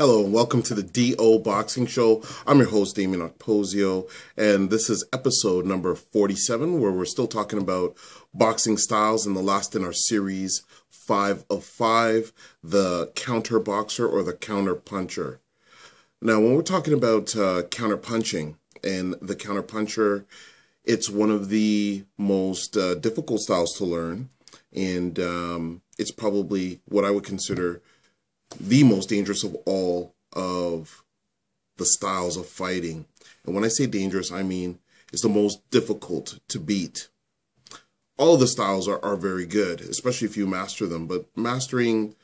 Hello and welcome to the DO Boxing Show. I'm your host, Dameon Okposio, and this is episode number 47, where we're still talking about boxing styles and the last in our series, 5 of 5, the counter boxer or the counter puncher. Now, when we're talking about counter punching and the counter puncher, it's one of the most difficult styles to learn, and it's probably what I would consider the most dangerous of all of the styles of fighting. And when I say dangerous, I mean it's the most difficult to beat. All of the styles are very good, especially if you master them. But mastering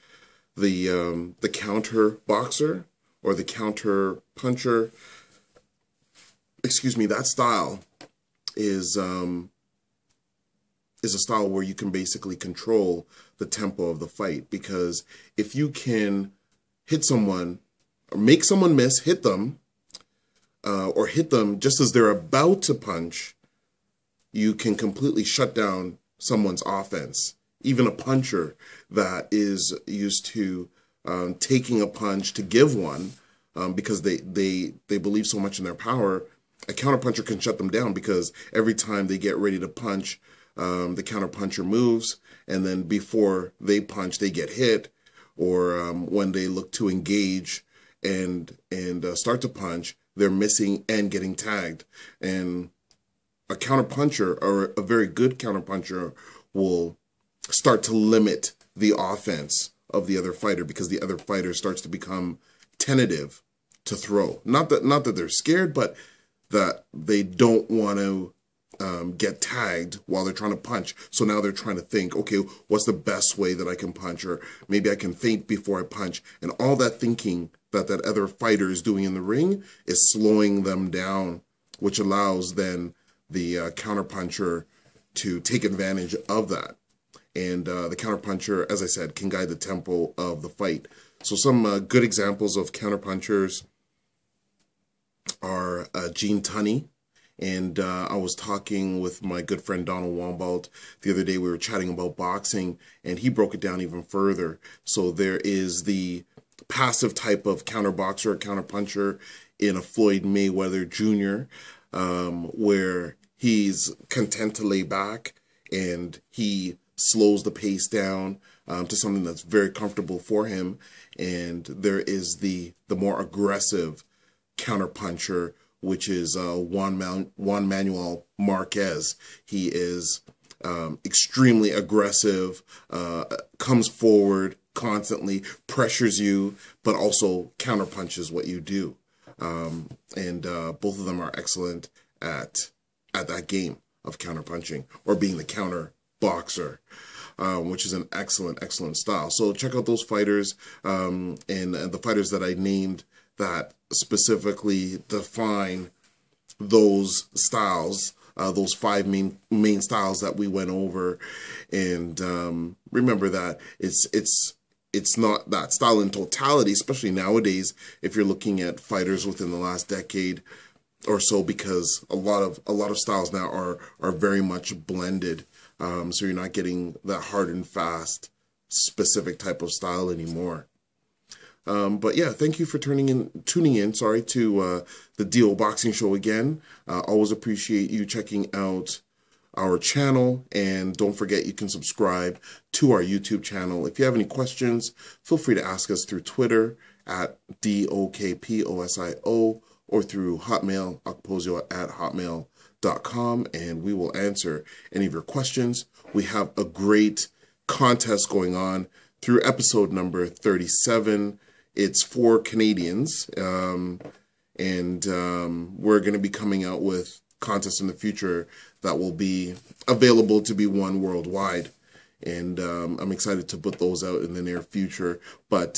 the counter boxer or the counter puncher, that style is a style where you can basically control the tempo of the fight, because if you can hit someone or make someone miss, hit them, or hit them just as they're about to punch, you can completely shut down someone's offense. Even a puncher that is used to taking a punch to give one, because they believe so much in their power, a counter puncher can shut them down, because every time they get ready to punch, the counter puncher moves, and then before they punch, they get hit, or when they look to engage and start to punch, they're missing and getting tagged. And a counter puncher, or a very good counter puncher, will start to limit the offense of the other fighter, because the other fighter starts to become tentative to throw. Not that they're scared, but that they don't want to get tagged while they're trying to punch. So now they're trying to think, okay, what's the best way that I can punch? Or maybe I can feint before I punch. And all that thinking that other fighter is doing in the ring is slowing them down, which allows then the counter puncher to take advantage of that. And the counter puncher, as I said, can guide the tempo of the fight. So some good examples of counter punchers are Gene Tunney. And I was talking with my good friend Donald Wombold the other day. We were chatting about boxing, and he broke it down even further. So there is the passive type of counter boxer or counter puncher in a Floyd Mayweather Jr., where he's content to lay back and he slows the pace down to something that's very comfortable for him. And there is the more aggressive counter puncher, which is Juan Manuel Marquez. He is extremely aggressive, comes forward constantly, pressures you, but also counterpunches what you do. And both of them are excellent at that game of counterpunching, or being the counter boxer, which is an excellent style. So check out those fighters, and the fighters that I named that specifically define those styles, those 5 main styles that we went over. And remember that it's not that style in totality, especially nowadays if you're looking at fighters within the last decade or so, because a lot of styles now are very much blended. So you're not getting that hard and fast specific type of style anymore. But yeah, thank you for tuning in to the DO Boxing Show again. Always appreciate you checking out our channel, and don't forget you can subscribe to our YouTube channel. If you have any questions, feel free to ask us through Twitter at DOKPOSIO, or through Hotmail, okposio@hotmail.com, and we will answer any of your questions. We have a great contest going on through episode number 37. It's for Canadians, and we're going to be coming out with contests in the future that will be available to be won worldwide. And I'm excited to put those out in the near future. But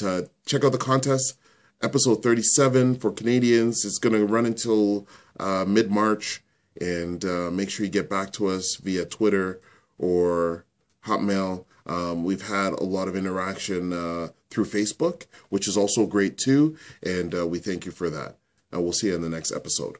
check out the contest, episode 37 for Canadians. It's going to run until mid-March, and make sure you get back to us via Twitter or Hotmail. We've had a lot of interaction through Facebook, which is also great too, and we thank you for that. And we'll see you in the next episode.